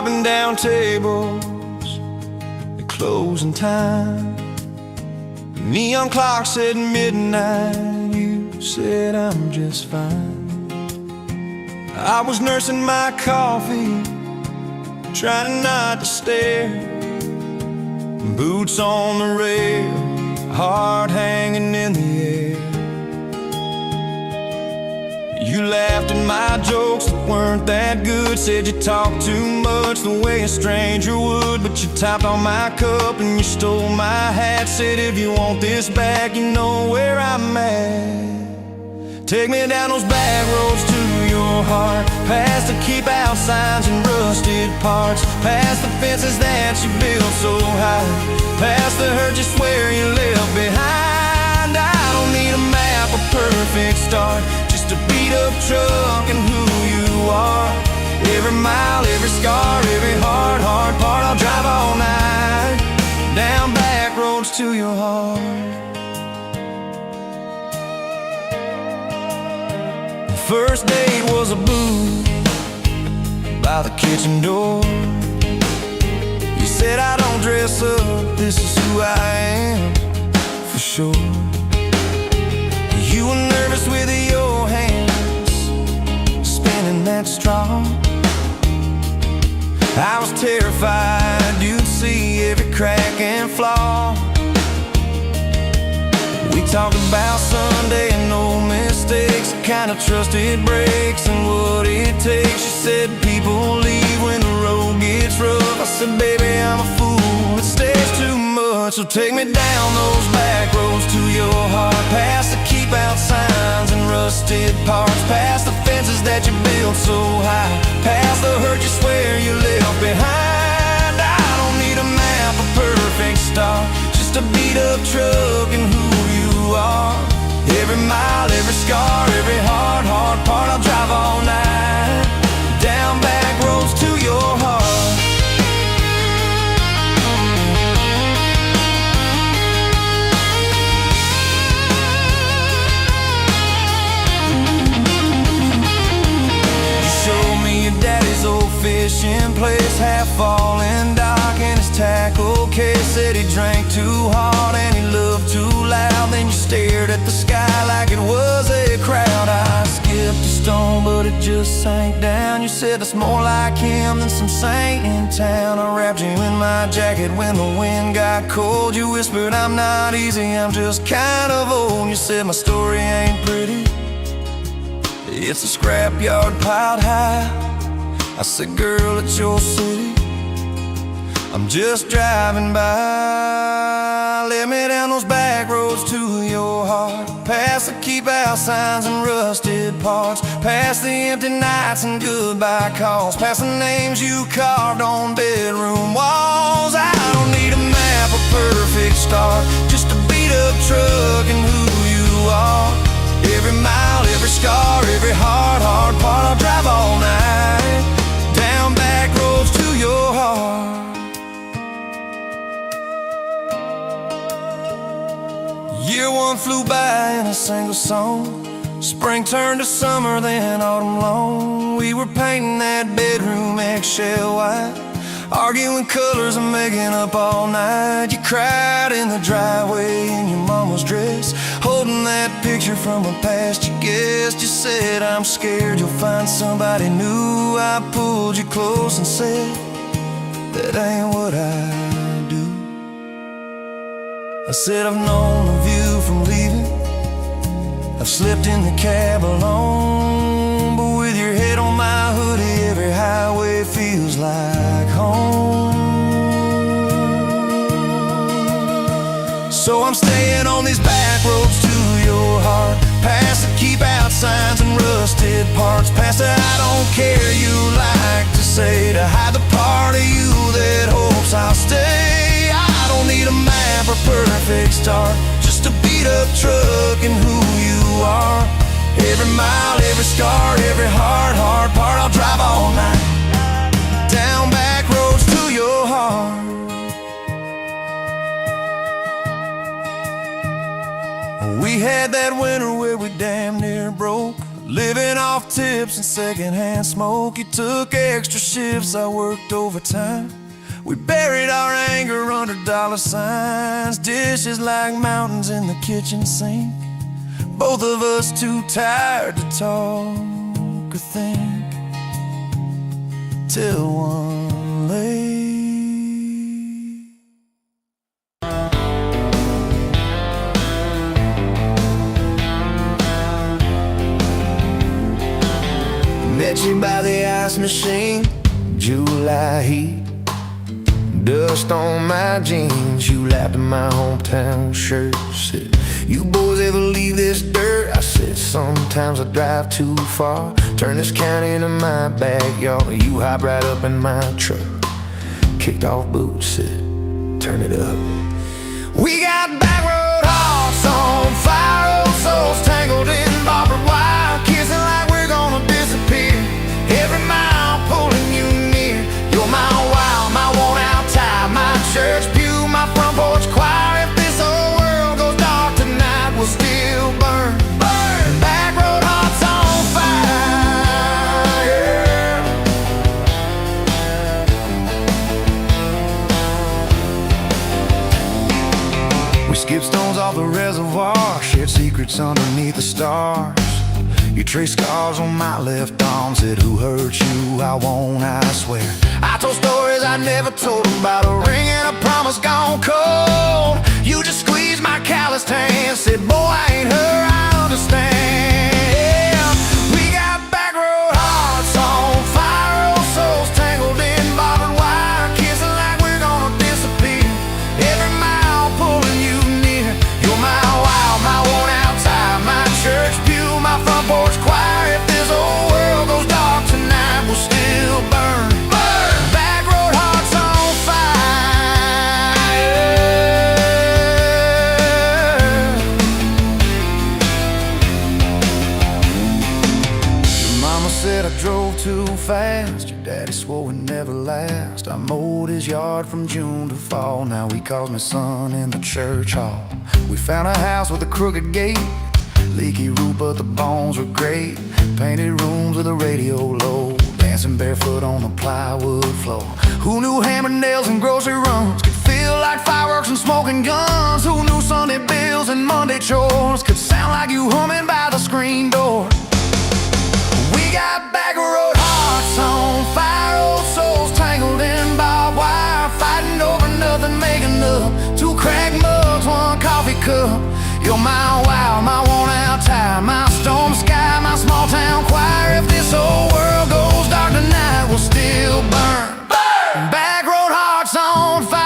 dropping down tables at closing time. Neon clock said midnight, you said I'm just fine. I was nursing my coffee, trying not to stare. Boots on the rail, heart hanging in the air. You laughed at my jokes that weren't that good. Said you talked too much the way a stranger would. But you tapped on my cup and you stole my hat. Said if you want this back, you know where I'm at. Take me down those back roads to your heart, past the keep out signs and rusted parts, past the fences that you built so high, past the hurt you swear you left behind. I don't need a map, a perfect start, just a beat up truck and who you are. Every mile, every scar, every hard part, I'll drive all night down back roads to your heart. First date was a booth by the kitchen door. You said I don't dress up, this is who I am, for sure. You were nervous with your hands spinning that straw. I was terrified you'd see every crack and flaw. We talked about Sunday and no mistakes, the kind of trust it breaks and what it takes. You said people leave when the road gets rough. I said baby I'm a fool, it stays too much. So take me down those back roads to your heart, past the keep out signs and rusted parts, past the fences that you built so high, past the hurt you swear you left behind. I don't need a map, a perfect start, just a beat up truck and who you are. Every mile, every scar, every hard part, I'll drive all night down back roads to your heart. You showed me your daddy's old fishing place, half fallen dock and his tackle case. Said he drank too hard and he loved too loud. Then you stared at the sky like it was a crowd. I skipped a stone but it just sank down. You said that's more like him than some saint in town. I wrapped you in my jacket when the wind got cold. You whispered I'm not easy, I'm just kind of old. You said my story ain't pretty, it's a scrapyard piled high. I said girl, it's your city, I'm just driving by. Let me down those back roads to your heart, past the keep out signs and rusted parts, past the empty nights and goodbye calls, past the names you carved on bedroom walls. I don't need a map, a perfect start, just a beat up truck and who you are. Every mile, every scar, every hard part, I'll drive all night down back roads to your heart. Year one flew by in a single song. Spring turned to summer, then autumn long. We were painting that bedroom eggshell white, arguing colors and making up all night. You cried in the driveway in your mama's dress, holding that picture from a past you guessed. You said I'm scared you'll find somebody new. I pulled you close and said that ain't what I do. I said I've known of you from leaving, I've slept in the cab alone, but with your head on my hoodie, every highway feels like home. So I'm staying on these back roads to your heart, past the keep out signs and rusted parts, past the I don't care you like to say, to hide the part of you that hopes I'll stay. I don't need a map or perfect start, just a beat up truck and who you are. Every mile, every scar, every hard part, I'll drive all night down back roads to your heart. We had that winter where we damn near broke, living off tips and secondhand smoke. You took extra shifts, I worked overtime. We buried our anger under dollar signs. Dishes like mountains in the kitchen sink. Both of us too tired to talk or think, till one late met you by the ice machine. July heat, dust on my jeans. You laughed at my hometown shirt. Said, you boys ever leave this dirt? I said, sometimes I drive too far. Turn this county into my backyard. You hop right up in my truck. Kicked off boots, said, turn it up. We got back road hearts on fire, old souls tangled in barbed wire, kissing like we're gonna disappear. Every mile pulling you near. You're my wild, my worn out tie, my church pew, my front porch choir. If this whole world goes dark tonight, we'll still burn. Burn! Back road hearts on fire. We skip stones off the reservoir, shared secrets underneath the stars. You traced scars on my left arm, said, who hurt you? I won't, I swear. I told stories I never told about a ring and a promise gone cold. You just squeezed my calloused hand, said, boy, I ain't her, I understand. We got back road hearts on fire, old souls tangled in barbed wire, kissing like we're gonna disappear. Every mile pulling you near. You're my wild, my worn out tie, my church pew, my front porch choir. If this whole world goes dark tonight, we'll still burn. Burn! Back road hearts on fire. Your mama said I drove too fast. Your daddy swore we'd never last. I mowed his yard from June to fall. Now he calls me son in the church hall. We found a house with a crooked gate, leaky roof, but the bones were great. Painted rooms with a radio low, dancing barefoot on the plywood floor. Who knew hammered nails and grocery runs could feel like fireworks and smoking guns? Who knew Sunday bills and Monday chores could sound like you humming by the screen door? We got back road hearts on fire, old souls tangled in barbed wire, fighting over nothing, making up two cracked mugs, one coffee cup. You're my wild, my worn out tie, my storm sky, my small town choir. If this whole world goes dark tonight, we'll still burn. Burn! Back road hearts on fire.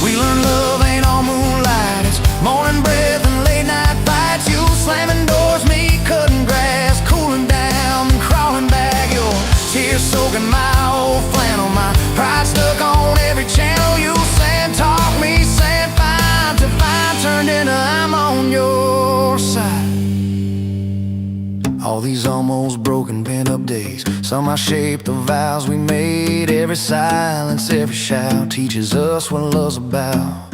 We learned love ain't all moonlight, it's morning breath and late night fights. You slamming doors, me cutting grass, cooling down and crawling back. Your tears soaking my old flannel, my pride stuck on every channel. You talk me, saying fine to fine turned into I'm on your side. All these almost broken bent up days, somehow shaped the vows we made. Every silence, every shout teaches us what love's about.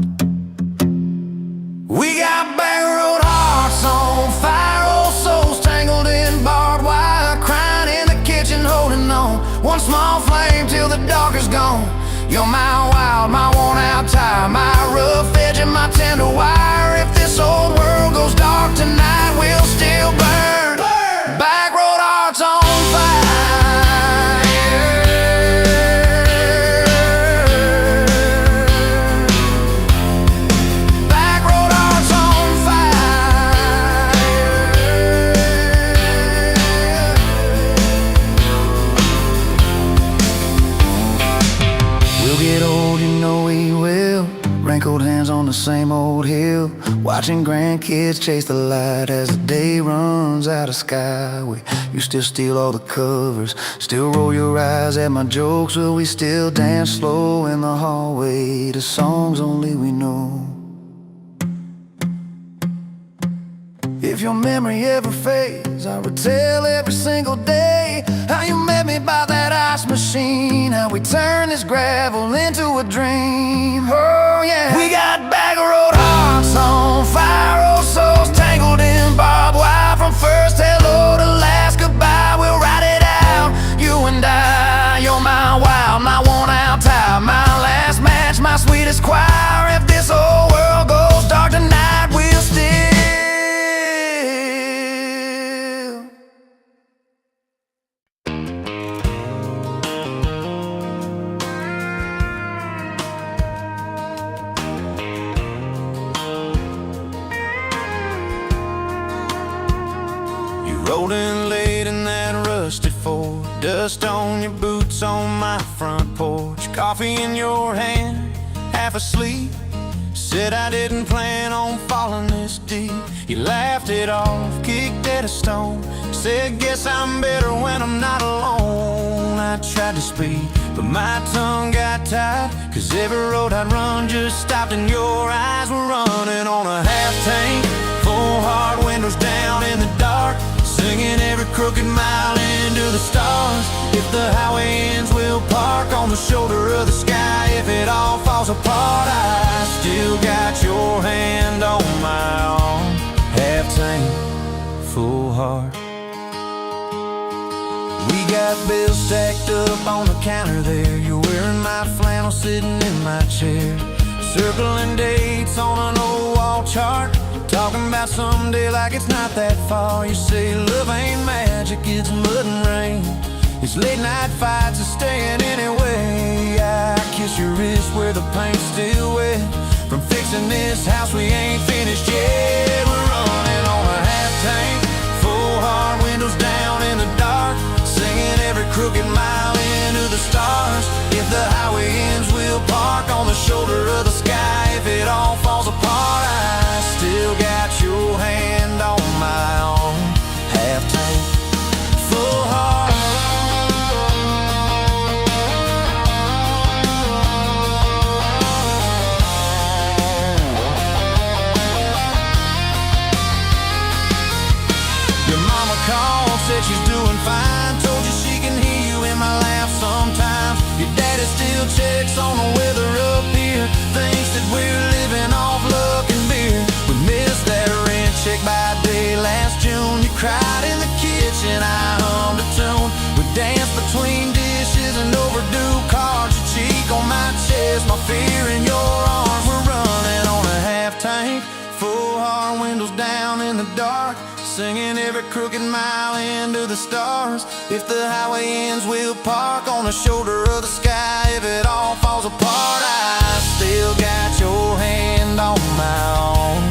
We got back road hearts on fire, old souls tangled in barbed wire, crying in the kitchen, holding on one small flame till the dark is gone. You're my wild, my worn out tie, my rough edge and my tender wire. If this old world goes dark tonight, we'll still burn. Burn! Back road hearts on fire. Back road hearts on fire. We'll get old, you know we will. Wrinkled hands on the same old hill, watching grandkids chase the light as the day runs out of sky. You still steal all the covers, still roll your eyes at my jokes. Will we still dance slow in the hallway to songs only we know? If your memory ever fades, I retell every single day how you met me by that ice machine, how we turned this gravel into a dream. Oh yeah, we got back road hearts on fire, oh so this choir. If this whole world goes dark tonight, we'll still. You rolled in late in that rusted Ford, dust on your boots on my front porch, coffee in your hand, half asleep. Said I didn't plan on falling this deep. You laughed it off, kicked at a stone. Said, guess I'm better when I'm not alone. I tried to speak, but my tongue got tied, 'cause every road I'd run just stopped and your eyes were running on a half tank, full hard windows down in the dark, singing every crooked mile into the stars. If the highway ends, we'll park on the shoulder of the sky. If it all falls apart, I still got your hand on my arm. Half tank, full heart. We got bills stacked up on the counter there. You're wearing my flannel, sitting in my chair, circling dates on an old wall chart, talking about someday like it's not that far. You say love ain't magic, it's mud and rain. It's late night fights and staying anyway. I kiss your wrist where the paint's still wet from fixing this house we ain't finished yet. We're running on a half tank, full hard windows down in the dark, singing every crooked mile into the stars. If the highway ends, we'll park on the shoulder of the sky. If it all falls apart, I still got your hand on my arm. Half tank, full heart. Your mama called, said she's doing fine, told you she can hear you in my laugh sometimes. Your daddy still checks on the weather up here, thinks that we're living off luck and beer. We missed that rent check by day last June. You cried in the kitchen, I hummed a tune. We danced between dishes and overdue cards. Your cheek on my chest, my fear in your arms. We're running on a half tank, full hard windows down in the dark, singing every crooked mile into the stars. If the highway ends, we'll park on the shoulder of the sky. If it all falls apart, I still got your hand on my arm.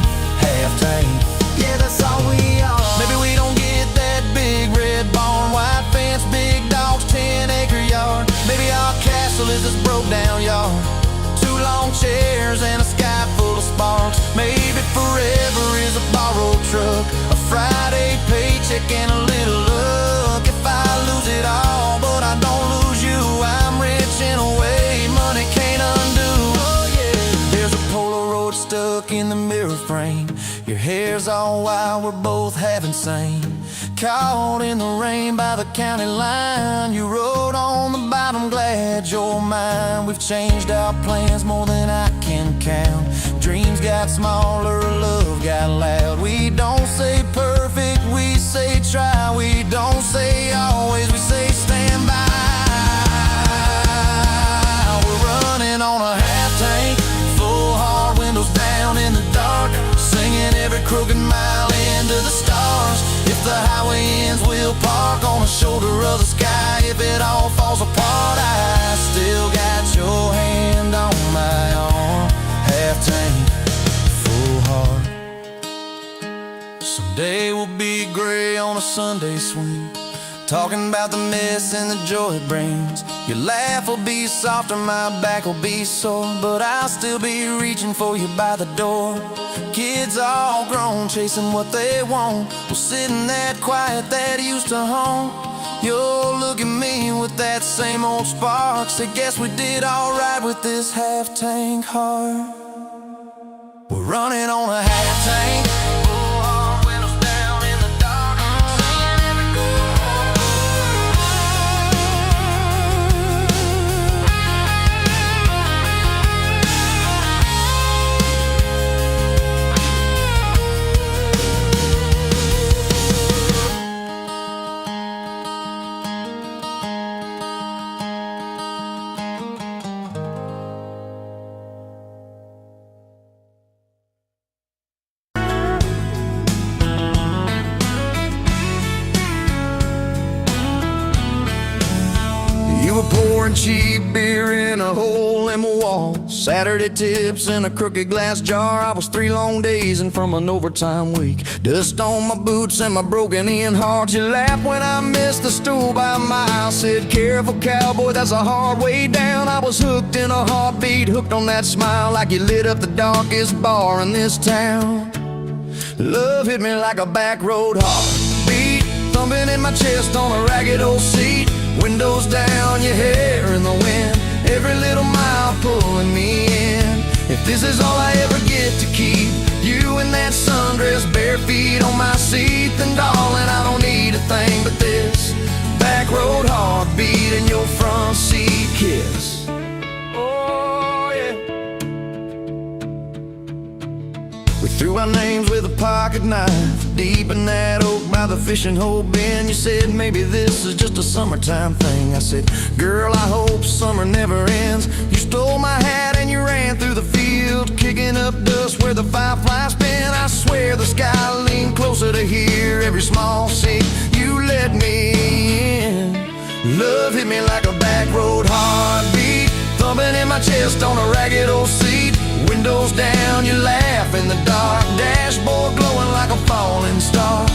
Half tank, yeah, that's all we are. Maybe we don't get that big red barn, white fence, big dogs, 10-acre yard. Maybe our castle is this broke down yard, 2 long chairs and a sky full of sparks. Maybe forever is a borrowed truck, a Friday paycheck and a little luck. If I lose it all, but I don't lose you, I'm rich in a way money can't undo. Oh yeah, there's a Polaroid stuck in the mirror frame. Your hair's all wild, we're both half insane. Caught in the rain by the county line. You wrote on the bottom, glad you're mine. We've changed our plans more than I can count. Dreams got smaller, love got loud. We don't say perfect, we say try. We don't say always, we say stand by. We're running on a half tank, full hard windows down in the dark, singing every crooked mile into the stars. If the highway ends, we'll park on the shoulder of the sky. If it all falls apart, I still got your hand on my arm. Half tank, full heart. Someday we'll be gray on a Sunday swing, talking about the mess and the joy it brings. Your laugh will be softer, my back will be sore, but I'll still be reaching for you by the door. Kids all grown, chasing what they want, we'll sit in that quiet that used to haunt. You'll look at me with that same old spark, say guess we did alright with this half tank heart. We're running on a half tank, full hard windows down in the dark, singing every in a hole in my wall. Saturday tips in a crooked glass jar. I was 3 long days and from an overtime week. Dust on my boots and my broken in heart. You laughed when I missed the stool by a mile. Said, careful cowboy, that's a hard way down. I was hooked in a heartbeat, hooked on that smile, like you lit up the darkest bar in this town. Love hit me like a back road heartbeat, thumping in my chest on a ragged old seat. Windows down, your hair in the wind, every little mile pulling me in. If this is all I ever get to keep, you in that sundress, bare feet on my seat, then darling, I don't need a thing but this back road heartbeat and your front seat kiss. Oh yeah. We threw our names with a pocket knife deep in that oak by the fishing hole bin. You said maybe this is just a summertime thing. I said, girl, I hope summer never ends. You stole my hat and you ran through the field, kicking up dust where the fireflies spin. I swear the sky leaned closer to hear every small sing you let me in. Love hit me like a back road heartbeat, thumping in my chest on a ragged old seat. Windows down, you laugh in the dark, dashboard glowing like a falling star.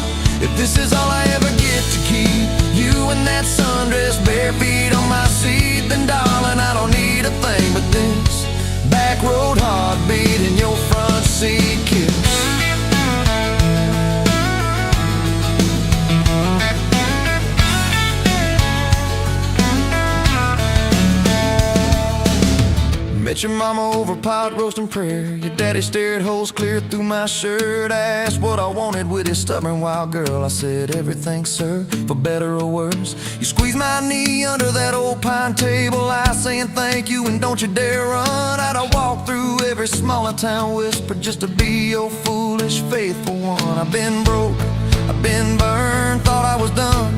If this is all I ever get to keep, you in that sundress, bare feet on my seat, then darling, I don't need a thing but this back road heartbeat and your front seat kiss. Met your mama over pot roast and prayer. Your daddy stared holes clear through my shirt. I asked what I wanted with his stubborn wild girl. I said everything, sir, for better or worse. You squeezed my knee under that old pine table, I saying thank you and don't you dare run. I'd walk through every smaller town whisper just to be your foolish faithful one. I've been broke, I've been burned, thought I was done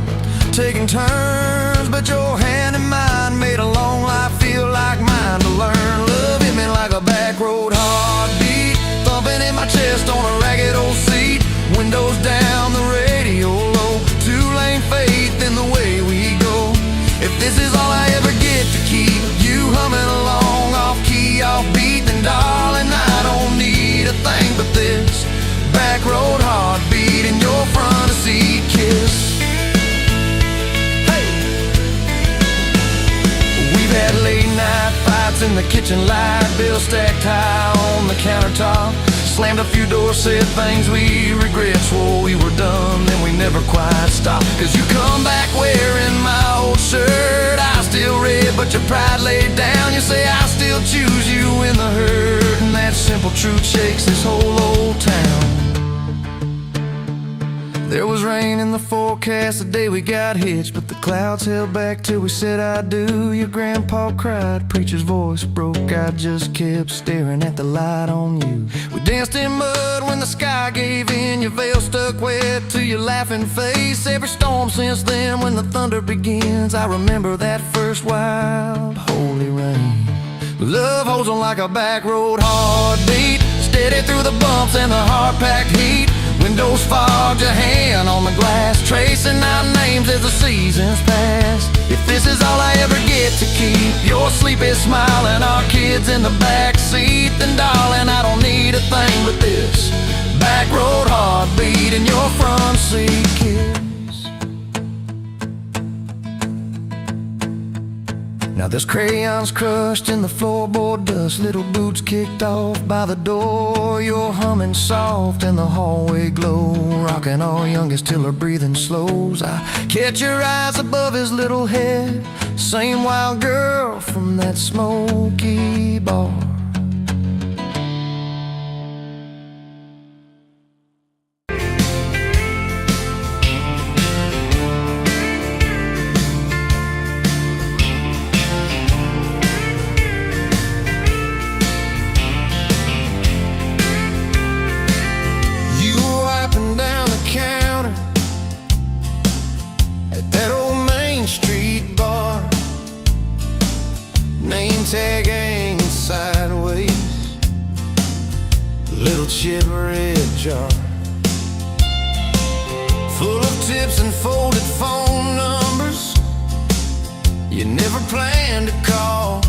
taking turns, but your hand in mine made a long life feel like mine to learn. Love hit me like a back road heartbeat, thumping in my chest on a ragged old seat. Windows down, the radio low, 2-lane faith in the way we go. If this is all I ever get to keep, you humming along off key, off beat, then darling, I don't need a thing but this back road heartbeat and your front seat kiss. Had late night fights in the kitchen light, bills stacked high on the countertop. Slammed a few doors, said things we regret, swore we were done, then we never quite stopped. Cause you come back wearing my old shirt, I still red but your pride laid down. You say I still choose you in the hurt, and that simple truth shakes this whole old town. There was rain in the forecast the day we got hitched, but the clouds held back till we said I do. Your grandpa cried, preacher's voice broke, I just kept staring at the light on you. We danced in mud when the sky gave in, your veil stuck wet to your laughing face. Every storm since then, when the thunder begins, I remember that first wild holy rain. Love holds on like a back road heartbeat, steady through the bumps and the hard-packed heat. Windows fogged, your hand on the glass, tracing out names as the seasons pass. If this is all I ever get to keep, your sleepy smile and our kids in the back seat, then darling, I don't need a thing but this back road heartbeat and your front seat kiss. Now there's crayons crushed in the floorboard dust, little boots kicked off by the door. You're humming soft in the hallway glow, rocking our youngest till her breathing slows. I catch your eyes above his little head, same wild girl from that smoky bar. Tag hanging sideways, little chip red jar full of tips and folded phone numbers you never planned to call.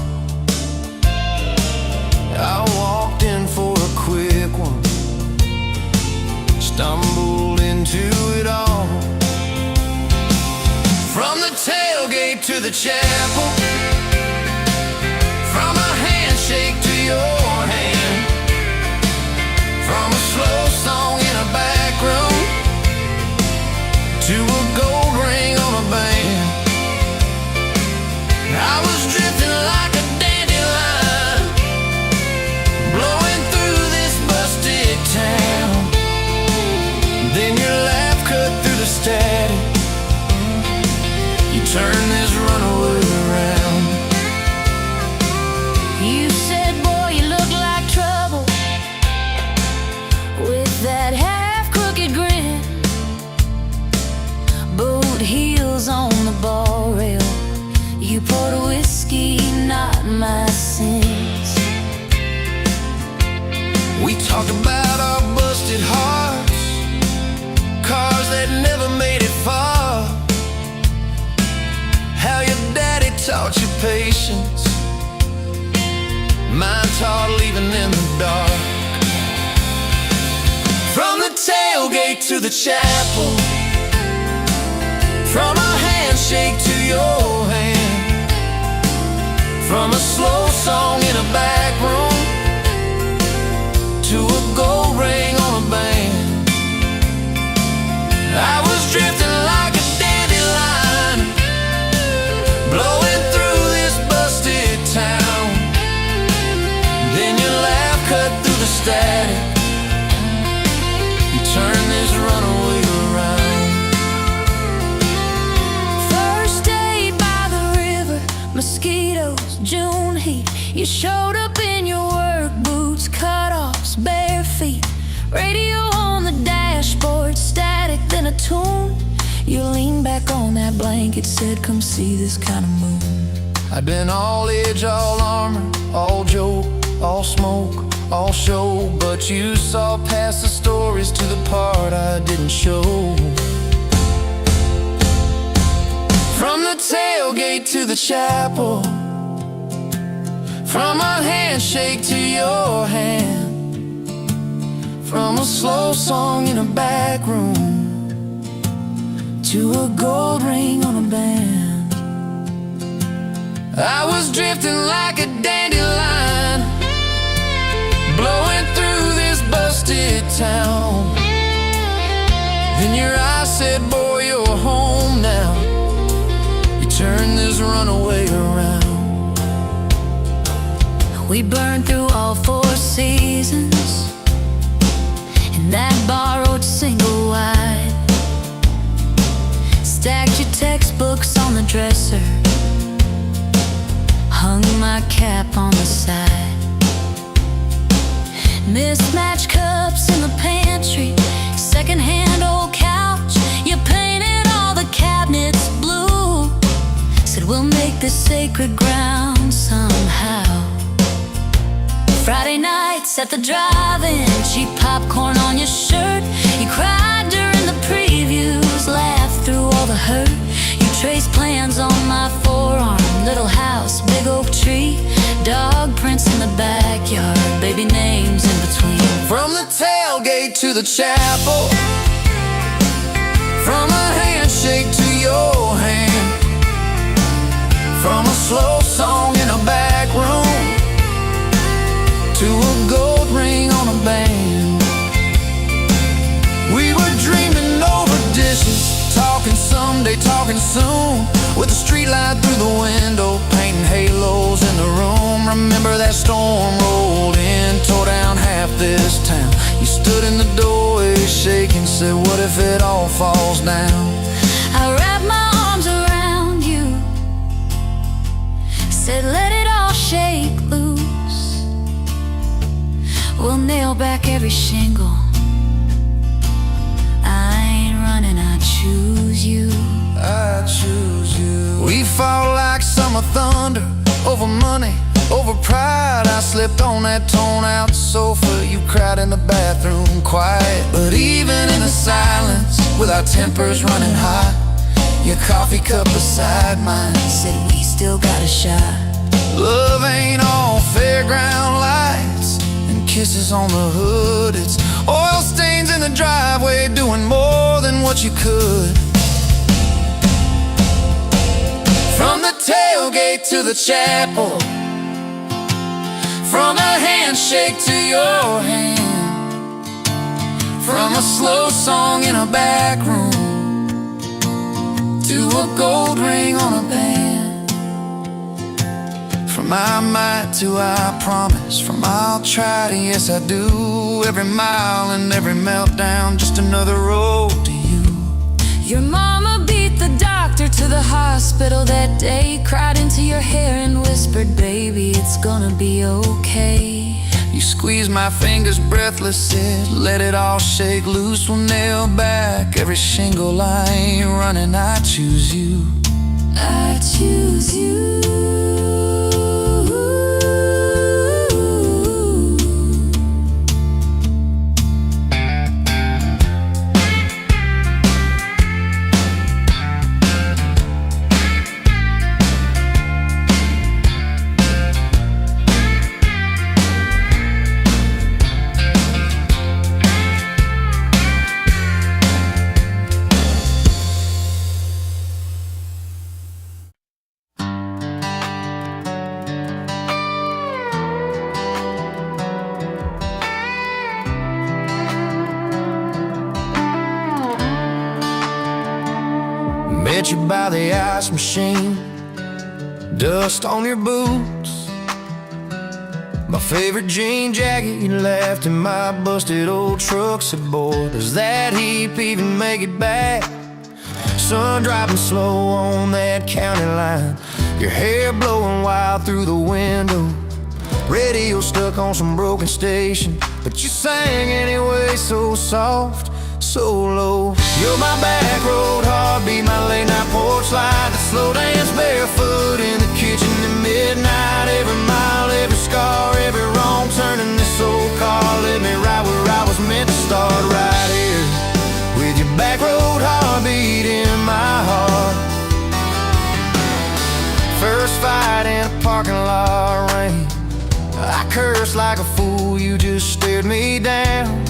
to the chapel. From a handshake to your hand. From a slow song in a back room to a gold ring on a band. I was drifting like a dandelion, blowing through this busted town. Then your laugh cut through the static. You turn this runaway around. You said, boy, you look like trouble, with that half-crooked grin, boot heels on the bar rail. You poured whiskey, not my sins. We talked about our busted hearts, cars that never made it far. How your daddy taught you patience, mine taught leaving in the dark. From the tailgate to the chapel. From a handshake to your hand. From a slow song in a back room to a gold ring on a band. I was drifting like a dandelion, blowing through this busted town. Then your laugh cut through the static. You turn this runaway around. First day by the river, mosquitoes, June heat. You showed up in your work boots, cutoffs, bare feet. Radio on the dashboard, static, then a tune. You leaned back on that blanket, said, come see this kind of moon. I'd been all edge, all armor, all joke, all smoke, all show. But you saw past the stories to the part I didn't show. From the tailgate to the chapel. From a handshake to your hand. From a slow song in a back room to a gold ring on a band. I was drifting like a dandelion, blowing through this busted town. Then your eyes said, boy, you're home now. You turned this runaway around. We burned through all 4 seasons in that borrowed single wide. Stacked your textbooks on the dresser, hung my cap on the side. Mismatched cups in the pantry, secondhand old couch. You painted all the cabinets blue, said we'll make this sacred ground somehow. Friday nights at the drive-in, cheap popcorn on your shirt. You cried during the previews, laughed through all the hurt. You traced plans on my forearm, little house, big oak tree, dog prints in the backyard, baby names in between. From the tailgate to the chapel. From a handshake to your hand. From a slow song in a back room to a gold ring on a band. We were dreaming over dishes, talking someday, talking soon, with a street light through the window, painting halos in the room. Remember that storm rolled in, tore down half this town. You stood in the doorway shaking, said, what if it all falls down? I wrapped my arms around you, said let it all shake loose. We'll nail back every shingle. I ain't running, I choose you. I choose you. We fought like summer thunder, over money, over pride. I slept on that torn-out sofa. You cried in the bathroom, quiet. But even in the silence, with our tempers running hot, your coffee cup beside mine said we still got a shot. Love ain't all fairground lights and kisses on the hood. It's oil stains in the driveway, doing more than what you could. From the tailgate to the chapel, from a handshake to your hand, from a slow song in a back room to a gold ring on a band. From I might to I promise, from I'll try to yes I do. Every mile and every meltdown, just another road to you. Your mama beat the doctor to the hospital that day, cried into your hair and whispered, baby, it's gonna be okay. You squeezed my fingers breathless, said, let it all shake loose. We'll nail back every shingle. I ain't running, I choose you. I choose you. Met you by the ice machine, dust on your boots, my favorite jean jacket you left in my busted old truck. Said, boy, does that heap even make it back? Sun dropping slow on that county line, your hair blowing wild through the window, radio stuck on some broken station, but you sang anyway, so soft, so low. You're my back road heartbeat, my late night porch light, the slow dance barefoot in the kitchen at midnight. Every mile, every scar, every wrong turn in this old car led me right where I was meant to start, right here with your back road heartbeat in my heart. First fight in a parking lot rain, I cursed like a fool, you just stared me down.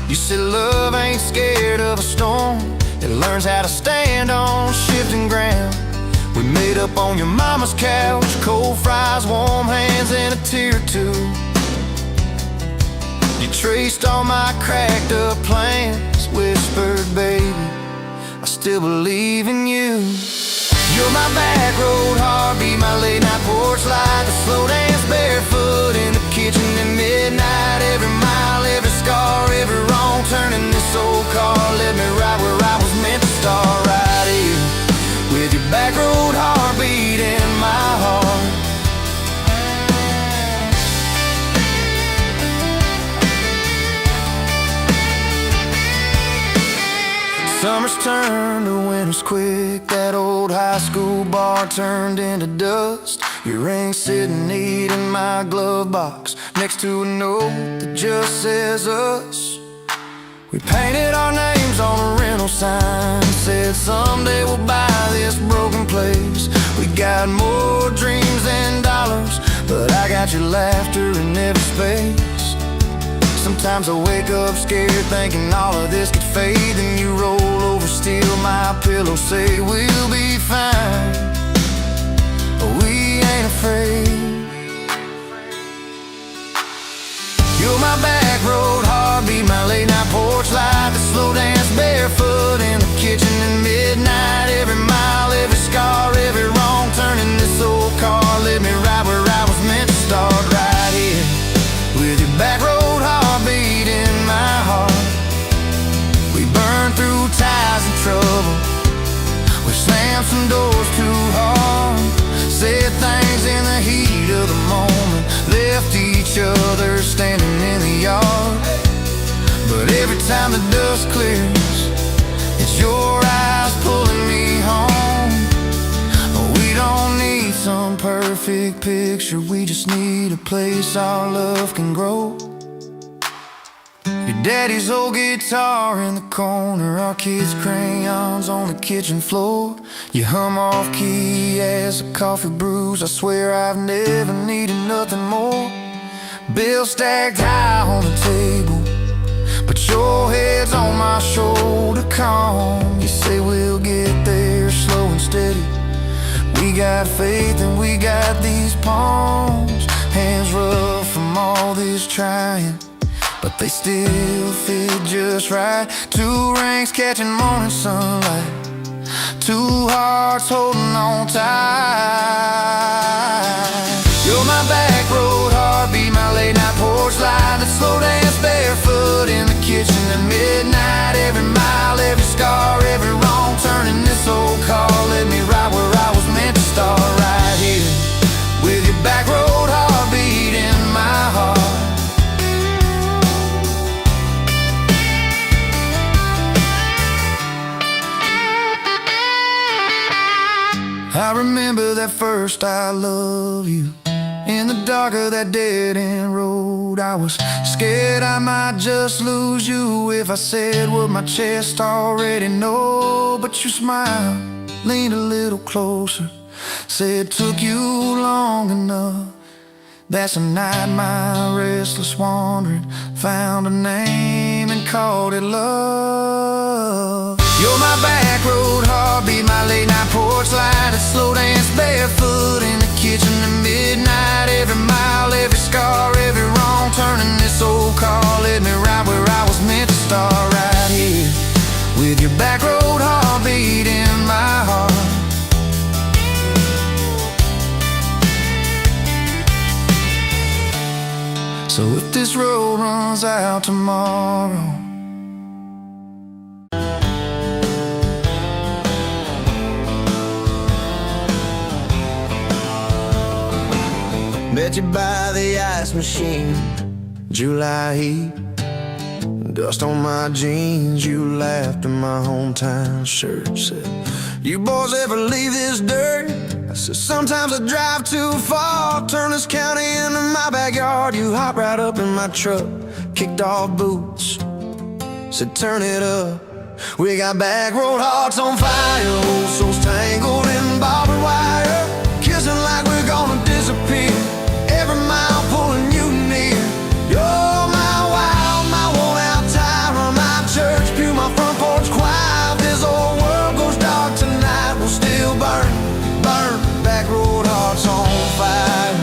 You said love ain't scared of a storm, it learns how to stand on shifting ground. We made up on your mama's couch, cold fries, warm hands, and a tear or two. You traced all my cracked up plans, whispered, baby, I still believe in you. You're my back road heartbeat, my late night porch light, the slow dance barefoot in the kitchen at midnight. Every mile, every scar, every wrong turn in this old car led me right where I was meant to start, right here with your back road heartbeat in my heart. Summers turned to winters quick, that old high school bar turned into dust. Your ring sitting neat in my glove box, next to a note that just says us. We painted our names on a rental sign, said someday we'll buy this broken place. We got more dreams than dollars, but I got your laughter in every space. Sometimes I wake up scared, thinking all of this could fade. Then you roll over, steal my pillow, say we'll be fine, but we ain't afraid. You're my back road heartbeat, my late night porch light, the slow dance barefoot in the kitchen at midnight. Every mile, every scar, every wrong turn in this old car led me right where I was meant to start, right here with your back road heartbeat in my heart. We burned through ties and trouble, we slammed some doors too hard, said things in the heat of the moment, left each other standing in the yard. But every time the dust clears, it's your eyes pulling me home. We don't need some perfect picture, we just need a place our love can grow. Your daddy's old guitar in the corner, our kids' crayons on the kitchen floor. You hum off key as the coffee brews, I swear I've never needed nothing more. Bills stacked high on the table, but your head's on my shoulder calm. You say we'll get there slow and steady. We got faith and we got these palms, hands rough from all this trying, but they still fit just right. Two ranks catching morning sunlight, two hearts holding on tight. You're my back road heartbeat, my late night porch light, that slow dance barefoot in the kitchen at midnight. Every mile, every scar, every wrong turn in this old car led me right where I was meant to start, right here with your back road heartbeat in my heart. I remember that first I love you in the dark of that dead-end road. I was scared I might just lose you if I said what my chest already know. But you smiled, leaned a little closer, said took you long enough. That's the night my restless wandering found a name and called it love. You're my back road heartbeat, my late night porch light, that slow dance barefoot in the kitchen at midnight. Every mile, every scar, every wrong turn in this old car led me right where I was meant to start, right here with your back road heartbeat in my heart. So if this road runs out tomorrow, met you by the ice machine, July heat, dust on my jeans. You laughed in my hometown shirt, said, you boys ever leave this dirt? I said, sometimes I drive too far, turn this county into my backyard. You hopped right up in my truck, kicked off boots, said turn it up. We got back road hearts on fire, old souls tangled in barbed wire, kissing like we're gonna disappear, every mile pulling you near. You're my wild, my worn out tire, my church pew, my front porch choir. If this old world goes dark tonight, we'll still burn, burn, back road hearts on fire.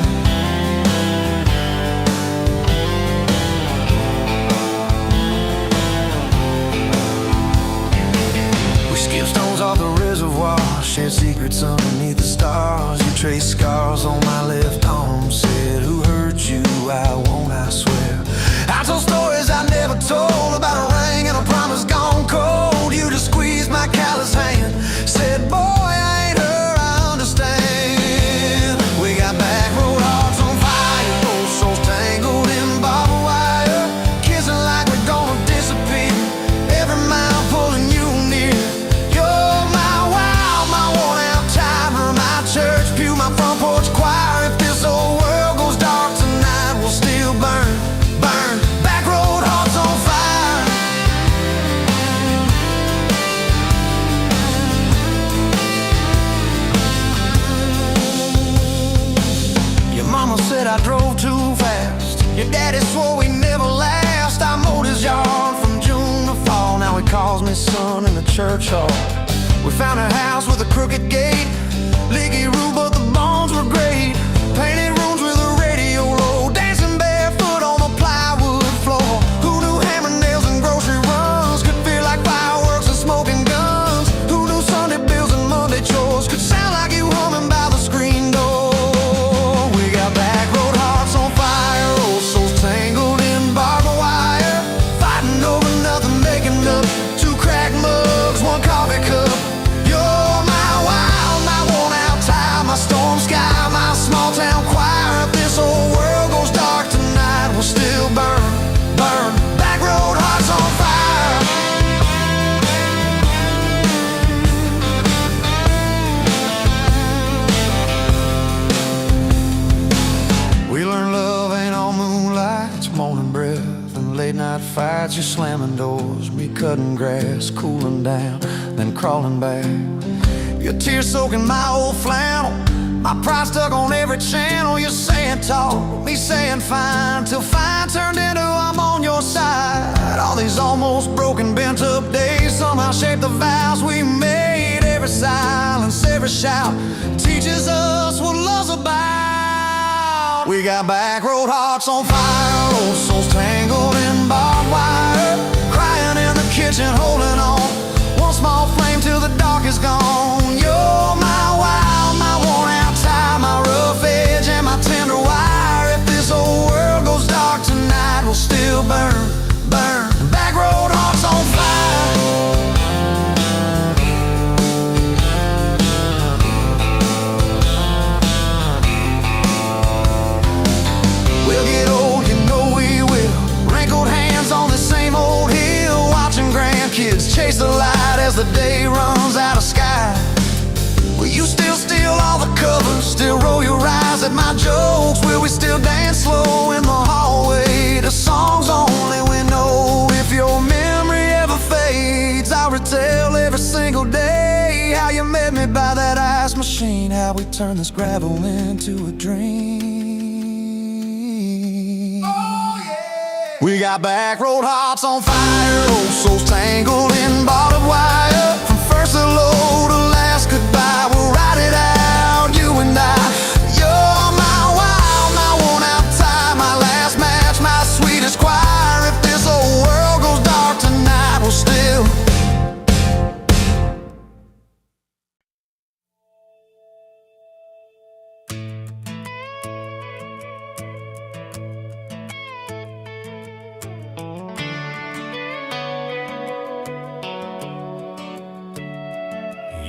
We skip stones off the reservoir, share secrets underneath the stars. You trace scars on my left arm, said who hurt you, I won't, I swear. I told stories I never told, about a ring and a promise gone cold. You just squeezed my callous hand, said boy I ain't her, I understand. We got back road hearts on fire, old souls tangled in barbed wire, kissing like we're gonna disappear, every mile pulling you near. You're my wild, my worn out timer, my church pew, my front porch choir. If this old world goes dark tonight, we'll still burn, burn, back road hearts on fire. Your mama said I drove too fast, your daddy swore we never last. I mowed his yard from June to fall, now he calls me son in the church hall. We found a house with a crooked gate, leaky roof but the bones were great, painted rooms with a radio low, dancing barefoot on the plywood floor. Who knew hammer nails and grocery runs could feel like fireworks and smoking guns? Who knew Sunday bills and Monday chores could sound like you humming by the screen door? We got back road hearts on fire, old souls tangled in barbed wire, fighting over nothing, making up two cracked mugs, one coffee cup. You're my wild, my worn out tire, my storm sky, my small town choir. If this old world goes dark tonight, we'll still burn, burn, back road hearts on fire. We learned love ain't all moonlight, it's morning breath and late night fights. You slamming doors, me cutting grass, cooling down, then crawling back. Your tears soaking my old flannel, my pride stuck on every channel. You're saying talk, me saying fine, till fine turned into I'm on your side. All these almost broken, bent up days somehow shaped the vows we made. Every silence, every every shout teaches us what love's about. We got back road hearts on fire, old souls tangled in barbed wire, crying in the kitchen, holding on. One small flame till the dark is gone. You're my wild, my worn out tie, my rough edge and my tender wire. If this whole world goes dark tonight, we'll still burn, burn. Back road hearts on fire. We'll get old, you know we will. Wrinkled hands on the same old hill, watching grandkids chase the light as the day runs out of sky. Will you still steal all the covers, still roll your eyes at my jokes? Will we still dance slow in the hallway to songs only we know? If your memory ever fades, I'll retell every single day how you met me by that ice machine, how we turned this gravel into a dream. Oh, yeah. We got back road hearts on fire, old souls tangled in barbed wire. From first hello to last goodbye, we'll ride it out, you and I. You're my wild, my worn out tie, my last match, my sweetest choir. If this whole world goes dark tonight, we'll still.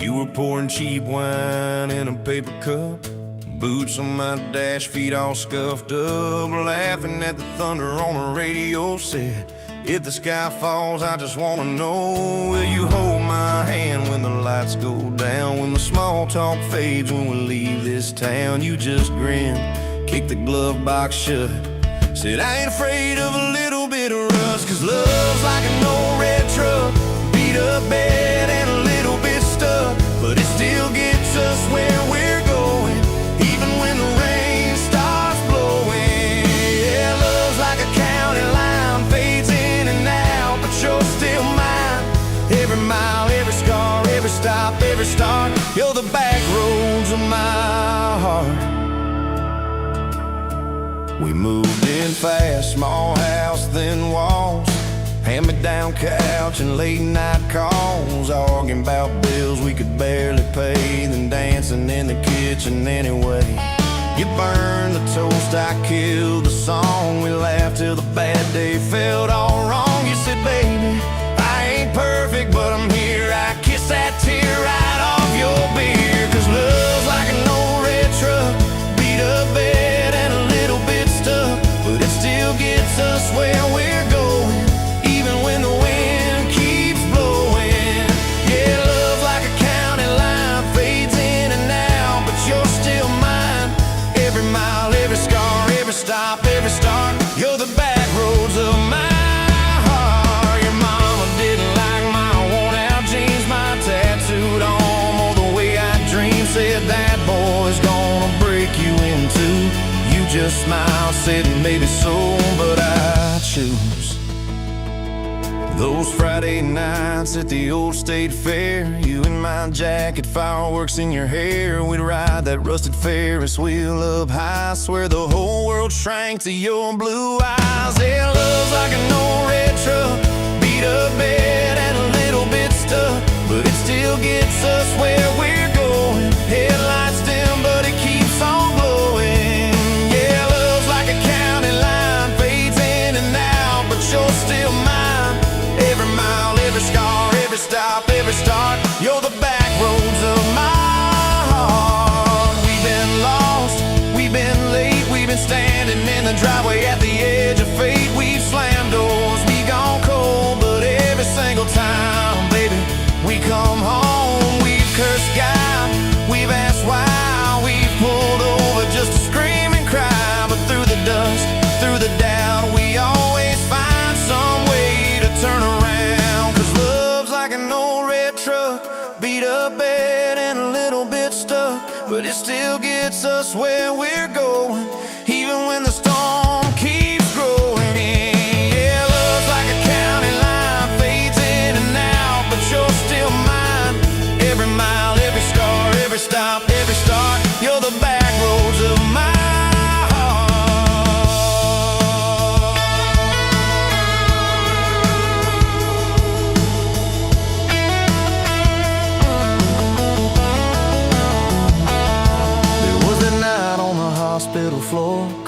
You were pouring cheap wine in a paper cup, boots on my dash, feet all scuffed up, laughing at the thunder on the radio set. If the sky falls, I just wanna know, will you hold my hand when the lights go down, when the small talk fades, when we leave this town? You just grinned, kicked the glove box shut, said I ain't afraid of a little bit of rust, 'cause love's like an old red truck, beat up bed and a little bit stuck, but it still gets us where we're going, even when the rain starts blowing. Yeah, love's like a county line, fades in and out, but you're still mine. Every mile, every scar, every stop, every start, you're the back roads of my heart. We moved in fast, small house, thin walls, hand-me-down couch and late-night calls, arguing about bills we could barely pay, then dancing in the kitchen anyway. You burned the toast, I killed the song, we laughed till the bad day felt all wrong. You said, baby, I ain't perfect, but I'm here. I kiss that tear right off your beer, 'cause love's like an old red truck, beat up bed and a little bit stuck, but it still gets us where we're going, even when the wind keeps blowing. Yeah, love's like a county line, fades in and out, but you're still mine. Every mile, every scar, every stop, every start, you're the back roads of my heart. Your mama didn't like my worn out jeans, my tattooed arm, or the way I dream, said that boy's gonna break you in two. You just smiled, said maybe so, but I choose those Friday nights at the old state fair, you in my jacket, fireworks in your hair. We'd ride that rusted Ferris wheel up high, swear the whole world shrank to your blue eyes. Yeah, love's like an old red truck, beat up bed and a little bit stuck, but it still gets us where we're going. Headlights dim, but it keeps on glowing. Yeah, love's like a county line, fades in and out, but you're still mine. Every mile, every scar, every stop, every start, you're the back roads of my heart. We've been lost, we've been late, we've been standing in the driveway at the edge of fate. We've slammed doors, we gone cold, but every single time, baby, we come home. We've cursed God, we've asked why, we've pulled over just to scream and cry, but through the dust, through the doubt, we always find some way to turn around. 'Cause love's like an old red truck, beat up bed and a little bit stuck, but it still gets us where we're going, even when the storm keeps growing. Yeah, love's like a county line, fades in and out, but you're still mine. Every mile, every scar, every stop,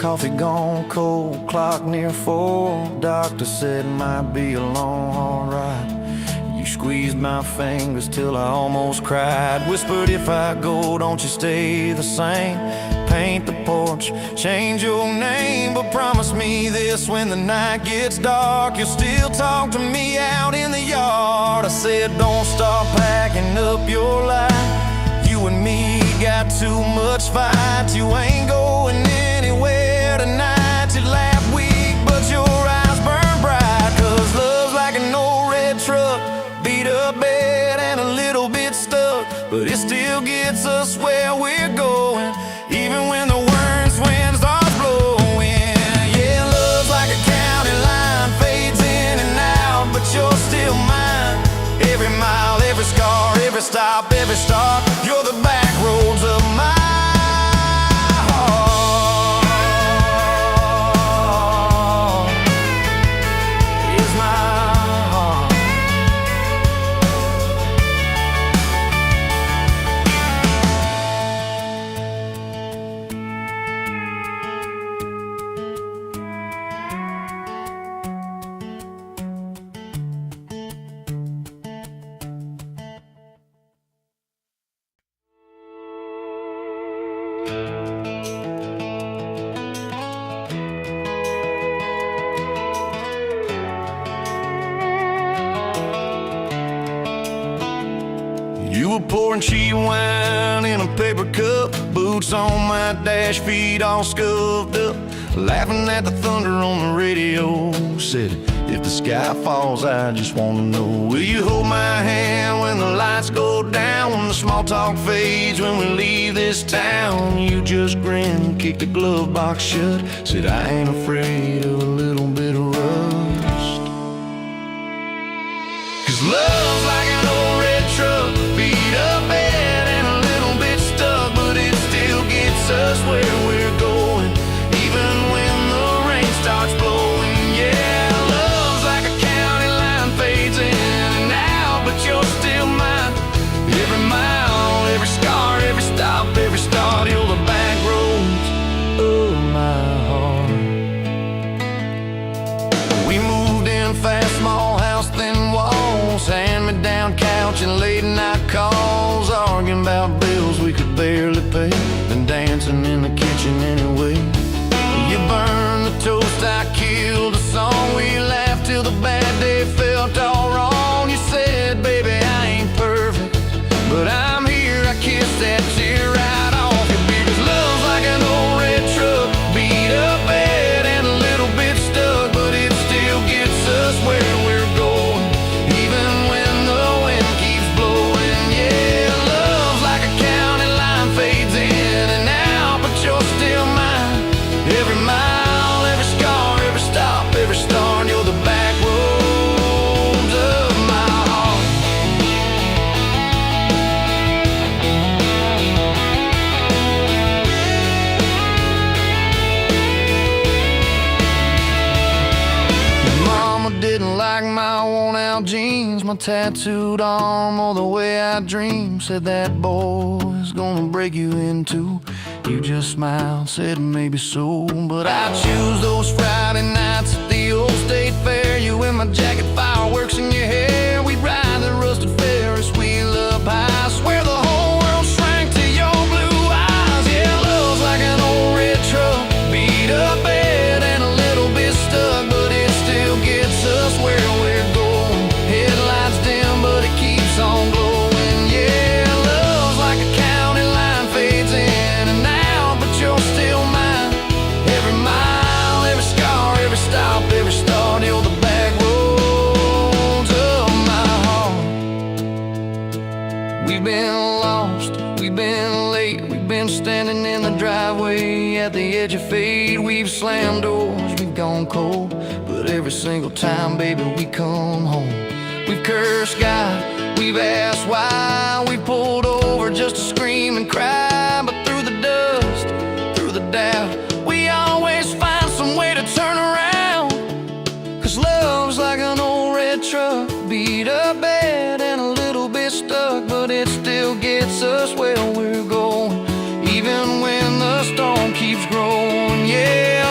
coffee gone cold, clock near 4. Doctor said might be a long, hard ride. You squeezed my fingers till I almost cried. Whispered, if I go, don't you stay the same. Paint the porch, change your name, but promise me this: when the night gets dark, you'll still talk to me out in the yard. I said, don't start packing up your life. You and me got too much fight. You ain't going anywhere tonight. You laugh weak, but your eyes burn bright. 'Cause love's like an old red truck, beat up bed and a little bit stuck, but it still gets us where we're going, even when the worst wind starts blowing. Yeah, love's like a county line, fades in and out, but you're still mine. Every mile, every scar, every stop, every start, you're the back roads of my heart. Is my heart. You were pouring cheap wine in a paper cup, boots on my dash, feet all scuffed up, laughing at the thunder on the radio. Said, if the sky falls, I just wanna know, will you hold my hand when the lights go down, when the small talk fades, when we leave this town? You just grinned, kicked the glove box shut, said, I ain't afraid of a little bit of rust. 'Cause love's like an old red truck, beat up bed and a little bit stuck, but it still gets us where we're going, even when the rain starts blowing. Yeah, love's like a county line, fades in and out, but you're still mine. Every mile, every scar, every stop, every start, you're the back roads of my heart. We moved in fast, small house, thin walls, hand-me-down couch and late night calls, arguing about bills we could barely pay, and dancing in the kitchen anyway. You burned the toast, I killed the song, we laughed till the bad day felt all wrong. You said, baby, I ain't perfect, but I'm here. I kissed that tear right off your beard. 'Cause love's like an old red truck, beat up bed and a little bit stuck, but it still gets us where we're going, even when the wind keeps blowing. Yeah, love's like a county line, fades in and out, but you're still mine. Every mile, every scar, every stop, every start, you're the back roads of my heart. Mama didn't like my worn-out jeans, my tattooed arm, or the way I dream. Said that boy's gonna break you in two. You just smiled, said maybe so, but I choose those Friday nights at the old state fair. You in my jacket, fireworks in your hair. We ride the rusted Ferris wheel up high. Swear the whole world shrank to your blue eyes. Yeah, love's like an old red truck, beat up bed and a little bit stuck, but it still gets us where we're going. Headlights dim, but it keeps on glowing. Yeah, love's like a county line, fades in and out, but you're still mine. Every mile, every scar, every stop, every start, you're the back roads of my heart. We've been lost, we've been late, we've been standing in the driveway at the edge of fate. We've slammed doors, we've gone cold, but every single time, baby, we come home. We've cursed God, we've asked why, we pulled over just to scream and cry, but through the dust, through the doubt, we always find some way to turn around. 'Cause love's like an old red truck, beat up bed and a little bit stuck, but it still gets us where we're going, even when the storm keeps growing. Yeah,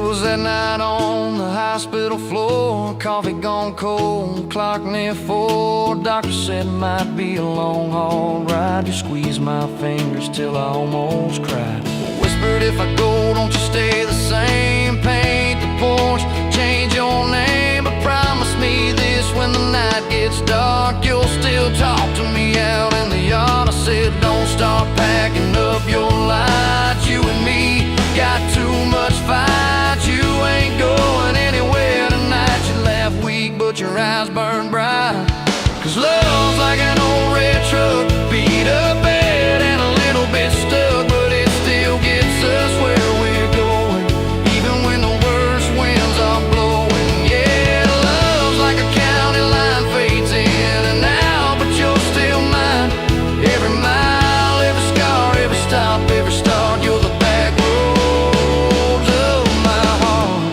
was that night on the hospital floor. Coffee gone cold, clock near 4. Doctor said it might be a long haul ride. You squeezed my fingers till I almost cried. Whispered, if I go, don't you stay the same. Paint the porch, change your name, but promise me this: when the night gets dark, you'll still talk to me out in the yard. I said, don't start packing up your lights. You and me got too much fight. You ain't going anywhere tonight. You laugh weak, but your eyes burn bright. 'Cause love's like an old red truck, beat up bed and a little bit stuck, but it still gets us where we're going, even when the worst winds are blowing. Yeah, love's like a county line, fades in and out, but you're still mine. Every mile, every scar, every stop, every start, you're the back roads of my heart.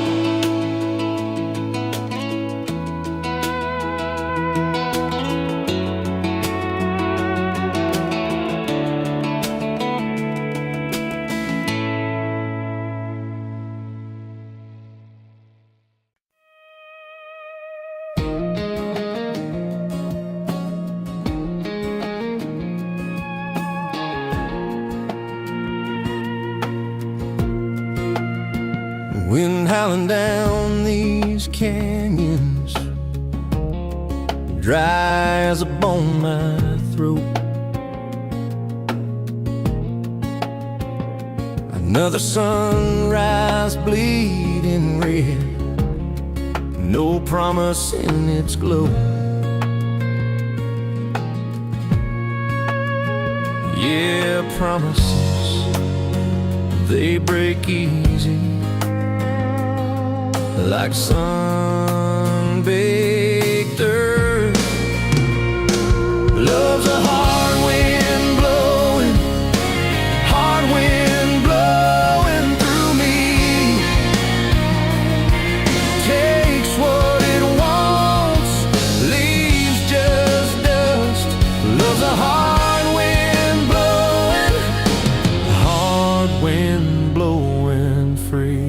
Wind howling down these canyons, dry as a bone my throat. Another sunrise bleeding red, no promise in its glow. Yeah, promises, they break easy, like sun-baked earth. Love's a hard wind blowing, hard wind blowing through me. Takes what it wants, leaves just dust. Love's a hard wind blowing, hard wind blowing free.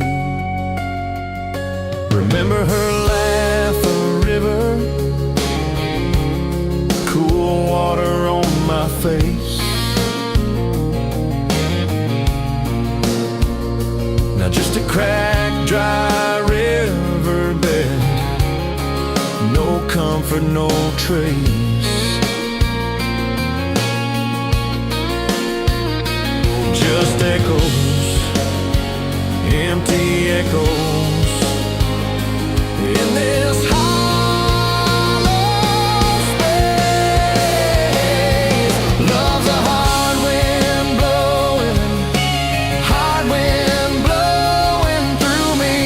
Remember her laugh, a river, cool water on my face. Now just a cracked, dry riverbed, no comfort, no trace. Just echoes, empty echoes in this hollow space. Love's a hard wind blowing, hard wind blowing through me.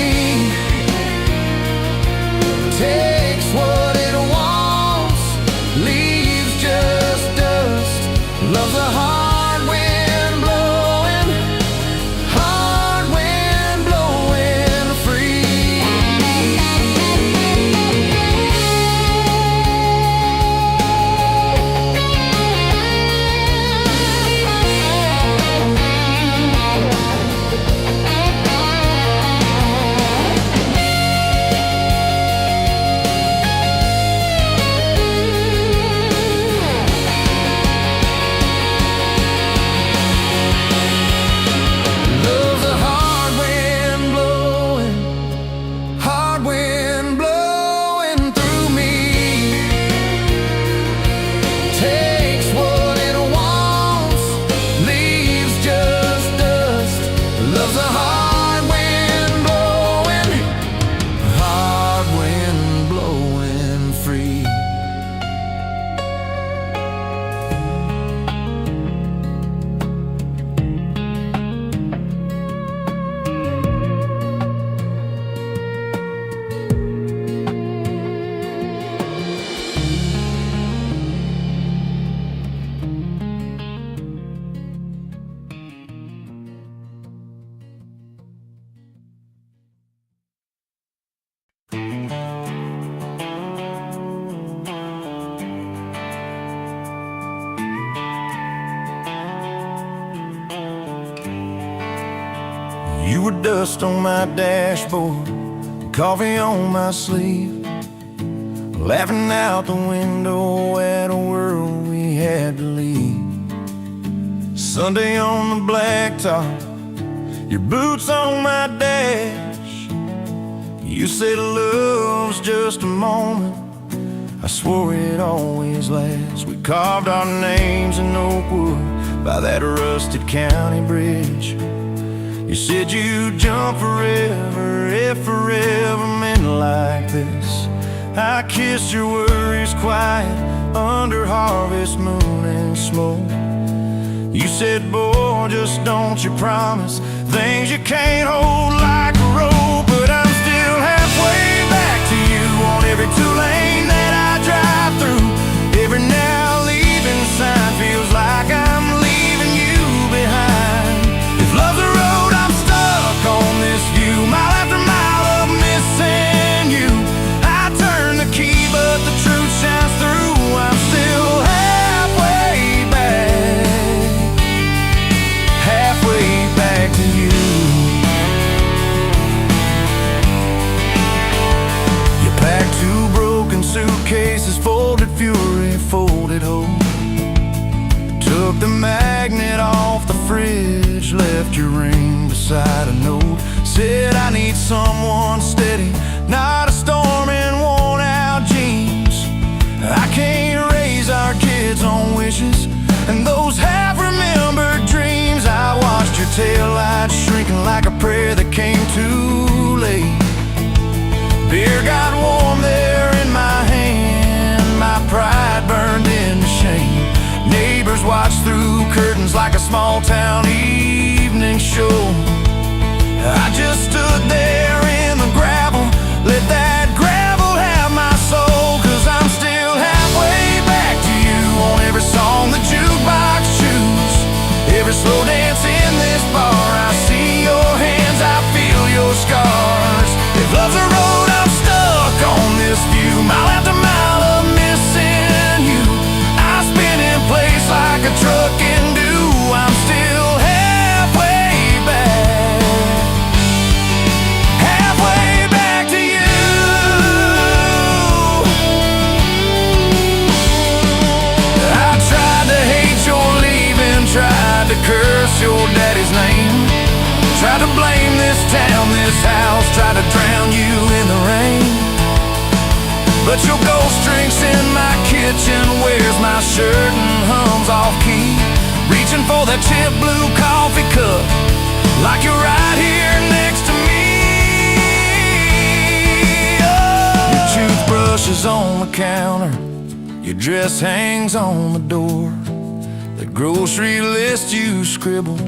Takes what it wants, leaves just dust. Love's a hard wind blowing, hard wind blowing You were dust on my dashboard, coffee on my sleeve, laughing out the window at a world we had to leave. Sunday on the blacktop, your boots on my dash. You said love's just a moment, I swore it always lasts. We carved our names in oak wood by that rusted county bridge. You said you'd jump forever if forever meant like this. I kissed your worries quiet under harvest moon and smoke. You said, boy, just don't you promise things you can't hold like a rope. But I'm still halfway back to you on every two-lane that I drive through. Every now leaving sign feels like I'm leaving you behind. If love's a road, I'm stuck on this view, mile after mile of missing you. I turn the key, but the truth shines through. I'm still halfway back to you. You packed 2 broken suitcases, folded fury, folded hope. Took the magnet off the fridge, left your ring beside a note. Said I need someone steady, not a storm in worn out jeans. I can't raise our kids on wishes and those half-remembered dreams. I watched your taillights shrinking like a prayer that came too late. Beer got warm there in my hand, my pride burned into shame. Neighbors watched through curtains like a small-town evening show. I just stood there in the gravel, let that gravel have my soul. 'Cause I'm still halfway back to you on every song the jukebox choose. Every slow dance in this bar, I see your hands, I feel your scars. If love's a road, I'm stuck on this view, mile after mile of missing you. I spin in place like a truck can do. I'm still halfway back to you. I tried to hate your leaving, tried to curse your daddy's name, tried to blame this town, this house, tried to drown you in the rain. But your ghost drinks in my kitchen, wears my shirt and hums off key, reaching for that chip blue coffee cup like you're right here next to me. Oh. Your toothbrush is on the counter, your dress hangs on the door. The grocery list you scribbled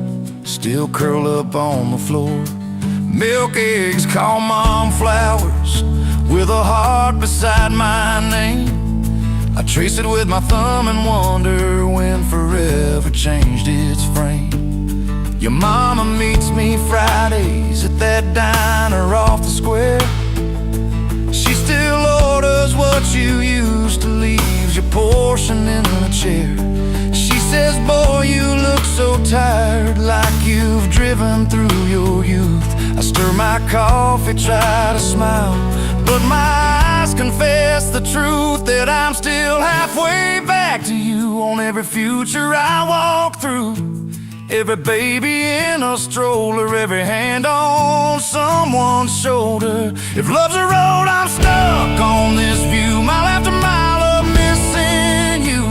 still curl up on the floor. Milk, eggs, call mom flowers with a heart beside my name. I trace it with my thumb and wonder when forever changed its frame. Your mama meets me Fridays at that diner off the square. She still orders what you used to, leaves your portion in the chair. She says, boy, you look so tired, like you've driven through your youth. I stir my coffee, try to smile, but my eyes confess the truth, that I'm still halfway back to you on every future I walk through. Every baby in a stroller, every hand on someone's shoulder. If love's a road, I'm stuck on this view, mile after mile of missing you.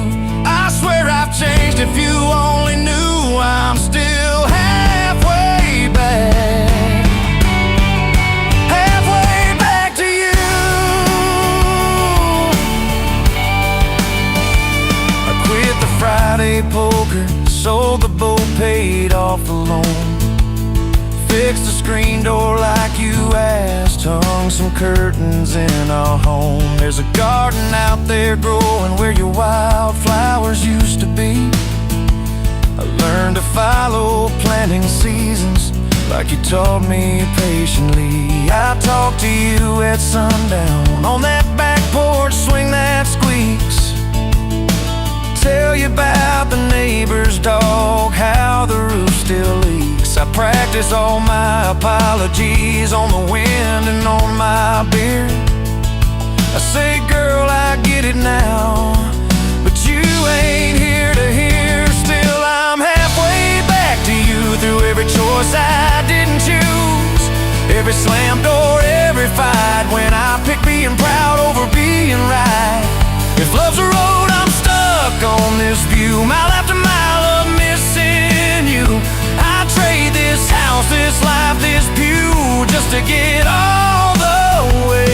I swear I've changed, if you only knew. I'm still halfway back to you. I quit the Friday poker, sold the boat, paid off the loan, fixed the screen door like you asked, hung some curtains in our home. There's a garden out there growing where your wildflowers used to be. I learned to follow planting seasons like you taught me patiently. I talk to you at sundown on that back porch swing that squeaks, tell you about the neighbor's dog, how the roof still leaks. I practice practice all my apologies on the wind and on my beard. I say, girl, I get it now, but you ain't here to hear. Still, I'm halfway back to you through every choice I didn't choose, every slam door, every fight, when I pick being proud over being right. If love's a road, I'm stuck on this view, mile after mile of missing you. I'd trade this house, this life, this pew, just to get all the way.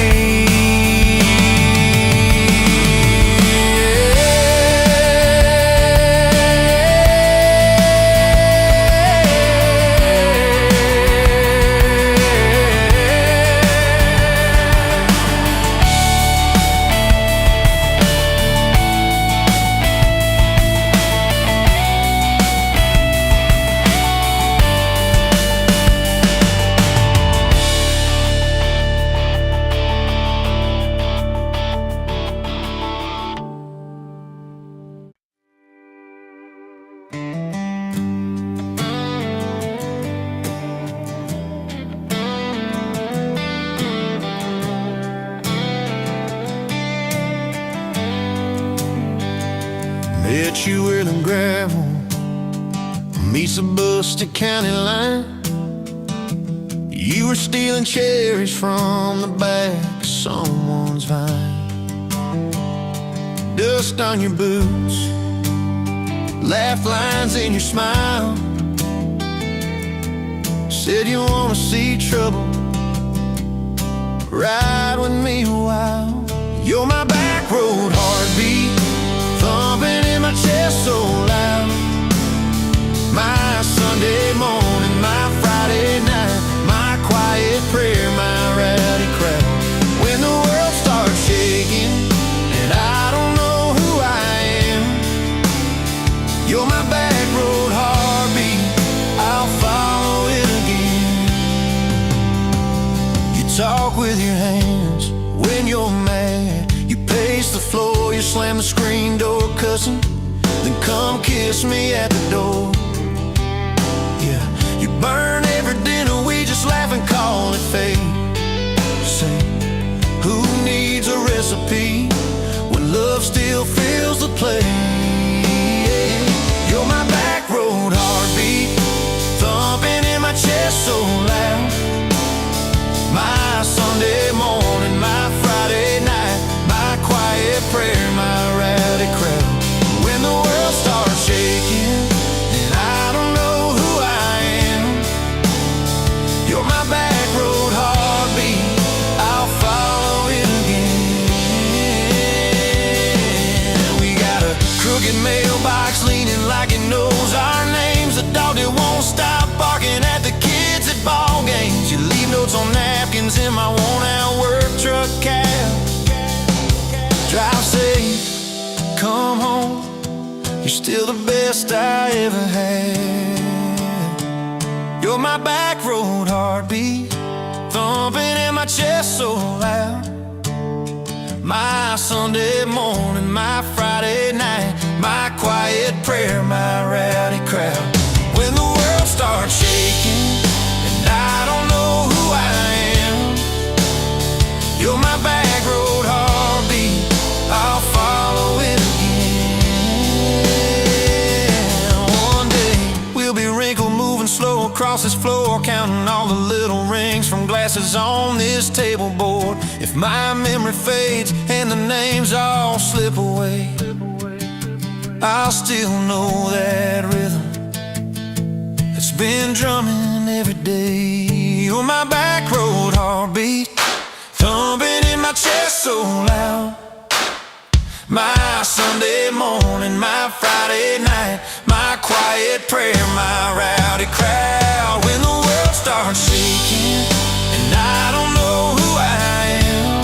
Met you where the gravel meets the Buster County line. You were stealing cherries from the back of someone's vine. Dust on your boots, laugh lines in your smile. Said you wanna see trouble, ride with me a while. You're my back road heartbeat, thumping in my chest so loud. My Sunday morning, my Friday night, my quiet prayer, my rowdy crowd. When the world starts shaking and I don't know who I am, you're my back road heartbeat, I'll follow it again. You talk with your hands when you're mad, you pace the floor, you slam the screen door cussing, then come kiss me at the door. Yeah, you burn every dinner, we just laugh and call it fate. Say, who needs a recipe when love still fills the plate? You're my back road heartbeat, thumping in my chest so loud. My Sunday morning, my Friday night, my quiet prayer, my rowdy crowd. When the world starts shaking and I don't know who I am, you're my back road heartbeat, I'll follow it again. We got a crooked mailbox leaning like it knows our names, a dog that won't stop barking at the kids at ball games. You leave notes on napkins in my worn-out work truck cab. Drive safe, come home, you're still the best I ever had. You're my back road heartbeat, thumping in my chest so loud. My Sunday morning, my Friday night, my quiet prayer, my rowdy crowd. When the world starts shaking and I don't know who I am, you're my back road heartbeat, I'll follow it again. One day we'll be wrinkled, moving slow across this floor, counting all the little rings from glasses on this table board. If my memory fades and the names all slip away, I'll still know that rhythm that's been drumming every day. You're my back road heartbeat, thumping in my chest so loud. My Sunday morning, my Friday night, my quiet prayer, my rowdy crowd. When the world starts shaking and I don't know who I am,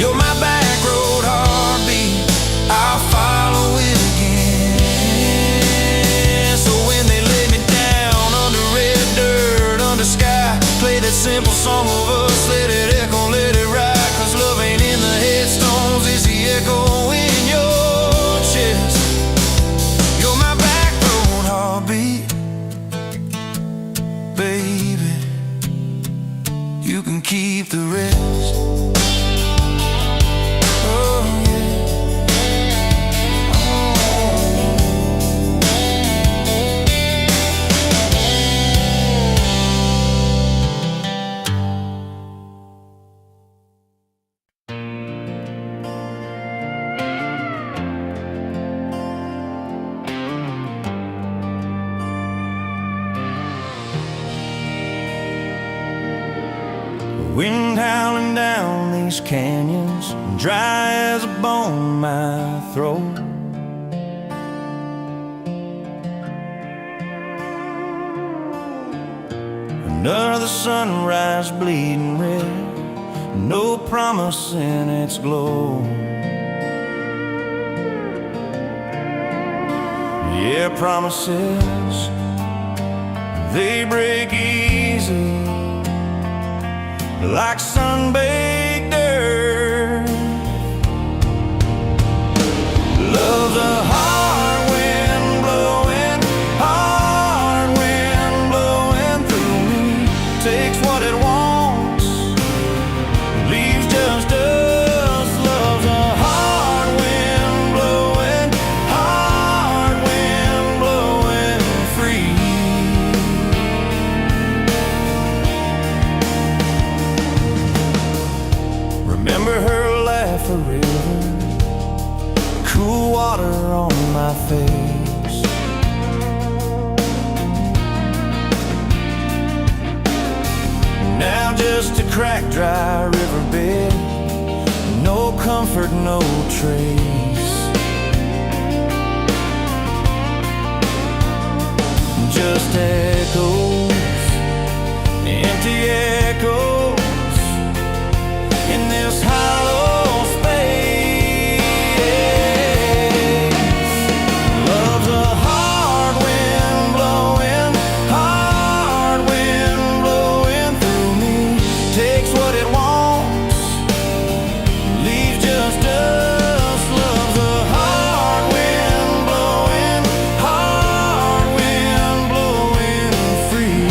you're my back road heartbeat, I'll follow it again. So when they lay me down under red dirt, under sky, play that simple song of us, let it echo, let it ride, 'cause love ain't in the headstones, it's the echo in your chest. You're my back road heartbeat, can keep the rest. Oh yeah. Wind howling down these canyons, dry as a bone in my throat. Another sunrise bleeding red, no promise in its glow. Yeah, promises, they break easy like sun-baked earth. Love's a hard wind blowing, hard wind blowing through me. Takes what it wants, leaves just us. Love's a hard wind blowing, hard wind blowing free. Remember her laugh, a river, cool water on my face. Now just a cracked, dry riverbed, no comfort, no trace. Just echoes, empty echoes in this hollow space. Love's a hard wind blowing, hard wind blowing through me. Takes what it wants, leaves just us. Love's a hard wind blowing, hard wind blowing free.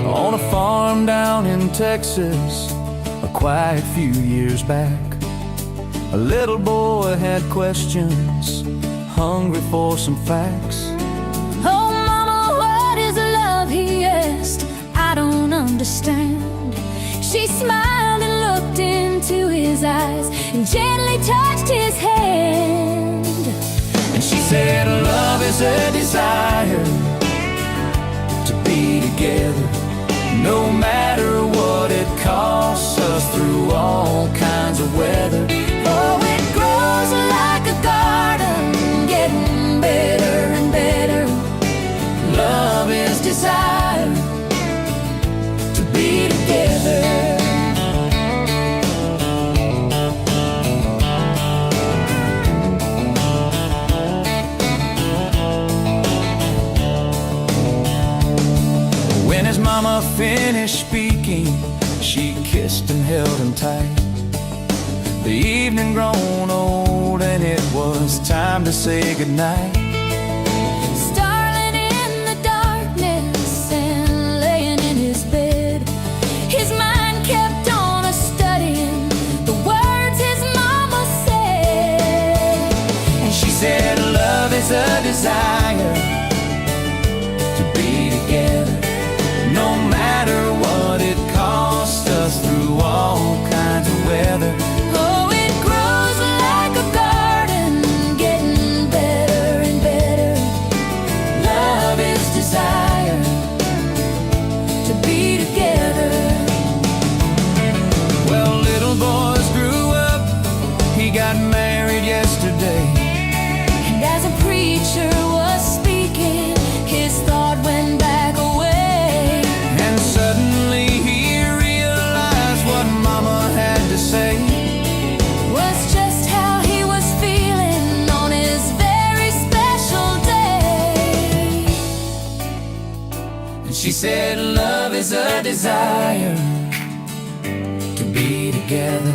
On a farm down in Texas, a quiet few years back, a little boy had questions, hungry for some facts. Oh, mama, what is love? He asked. I don't understand. She smiled and looked into his eyes and gently touched his hand. And she said, love is a desire to be together, no matter what it costs us, through all kinds of weather. Oh, it grows like a garden, getting better and better. Love is desire to be together. When his mama finished speaking, she kissed and held him tight. The evening grown old and it was time to say goodnight. Starling in the darkness and laying in his bed, his mind kept on a-studying the words his mama said. And she said, love is a desire to be together, no matter what it costs us through all kinds of weather. Oh, it grows like a garden, getting better and better. Love is desire To be together. Well, little boys grew up, he got married yesterday. And as a preacher was speaking, his thought went back away. And suddenly he realized what Mama had to say. Was just how he was feeling on his very special day. And she said, love is a desire to be together,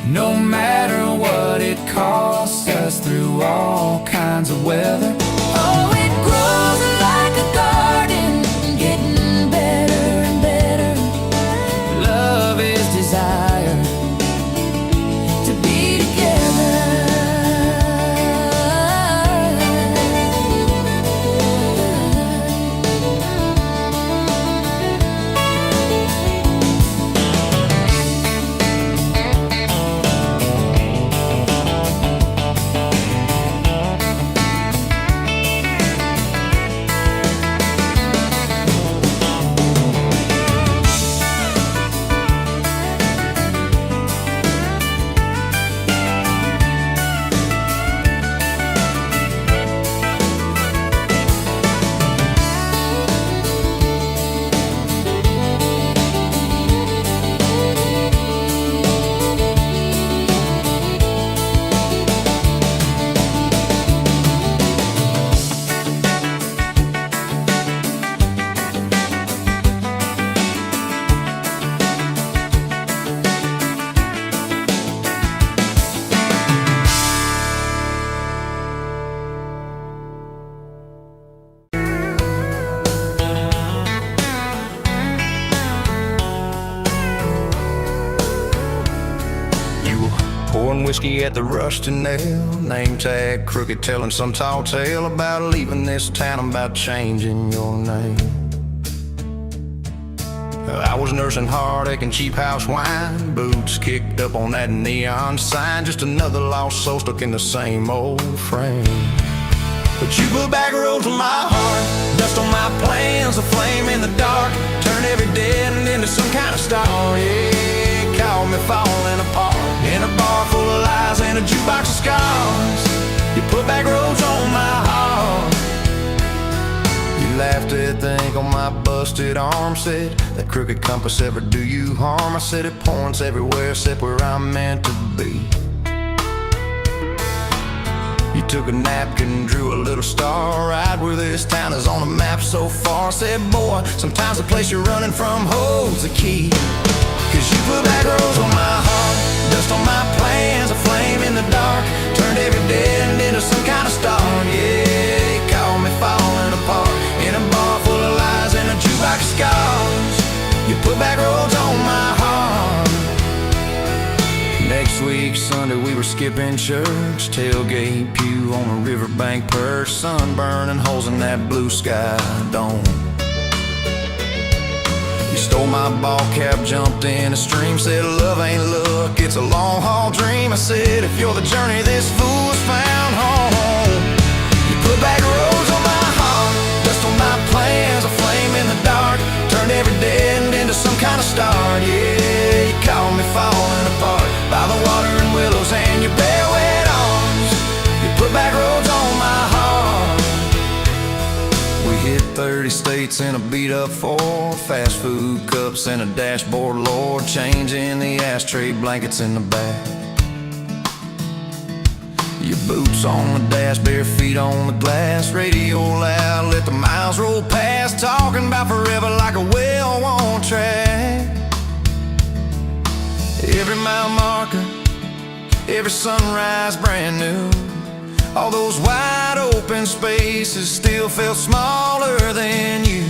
no matter what it costs us through all kinds of weather. Oh, it grows like a garden, getting better and better. Love is desire To be together. Pouring whiskey at the Rusty Nail, name tag crooked, telling some tall tale about leaving this town, about changing your name. I was nursing heartache and cheap house wine, boots kicked up on that neon sign, just another lost soul stuck in the same old frame. But you put back roads on my heart, dust on my plans, a flame in the dark, turned every dead end into some kind of star. Yeah, caught me falling apart in a bar full of lies and a jukebox of scars. You put back roads on my heart. You laughed at the ink on my busted arm, said that crooked compass ever do you harm. I said it points everywhere except where I'm meant to be. You took a napkin, drew a little star right where this town is on the map so far. Said, boy, sometimes the place you're running from holds the key. Cause you put back roads on my heart, dust on my plans, a flame in the dark, turned every dead end into some kind of star. Yeah, you caught me falling apart in a bar full of lies and a jukebox of scars. You put back roads on my heart. Next week, Sunday, we were skipping church, tailgate pew on a riverbank perch, sun burning holes in that blue sky dome. You stole my ball cap, jumped in a stream, said love ain't luck, it's a long haul dream. I said if you're the journey this fool's found home. You put back roads on my heart, dust on my plans, a flame in the dark, turned every dead end into some kind of star. Yeah, you caught me falling apart by the water and willows and your bare wet arms. You put back roads on my heart. We hit 30 states in a beat-up Ford, fast food cups and a dashboard, Lord, changing the ashtray blankets in the back. Your boots on the dash, bare feet on the glass, radio loud, let the miles roll past, talking about forever like a well-worn track. Every mile marker every sunrise brand new. All those wide open spaces still felt smaller than you.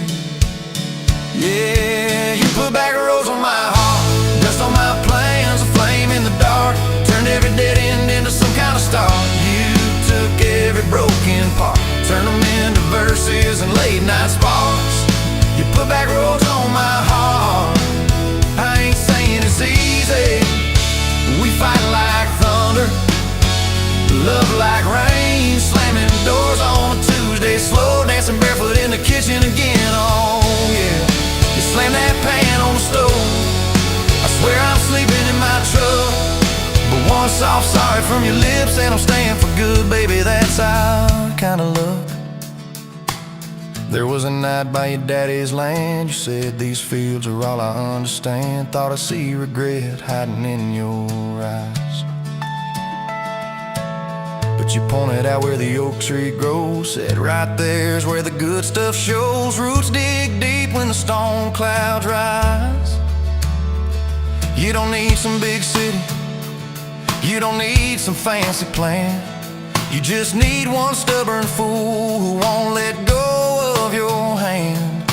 Yeah, you put back roads on my heart, dust on my plans, a flame in the dark, turned every dead end into some kind of star. You took every broken part, turned them into verses and late night sparks. You put back roads on my heart. I ain't saying it's easy. We fight like thunder, love like rain, slamming doors on a Tuesday, slow dancing barefoot in the kitchen again. Oh yeah, you slam that pan on the stove, I swear I'm sleeping in my truck. But one soft sorry from your lips and I'm staying for good, baby, that's our kind of love. There was a night by your daddy's land, you said these fields are all I understand. Thought I see regret hiding in your eyes, but you pointed out where the oak tree grows, said right there's where the good stuff shows. Roots dig deep when the storm clouds rise. You don't need some big city, you don't need some fancy plan. You just need one stubborn fool who won't let go of your hand.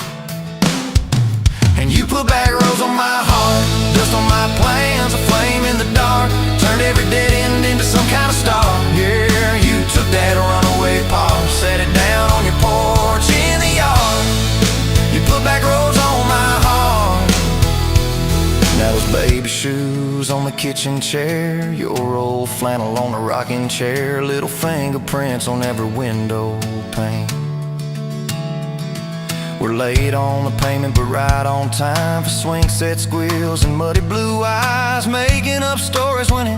And you put back roads on my heart, dust on my plans, a flame in the dark, turned every dead end into some kind of star. Yeah, you took that runaway paw, set it down on your porch in the yard. You put back roads on my heart. Now those baby shoes on the kitchen chair, your old flannel on the rocking chair, little fingerprints on every window pane. We're late on the payment but right on time for swing set squeals and muddy blue eyes, making up stories when it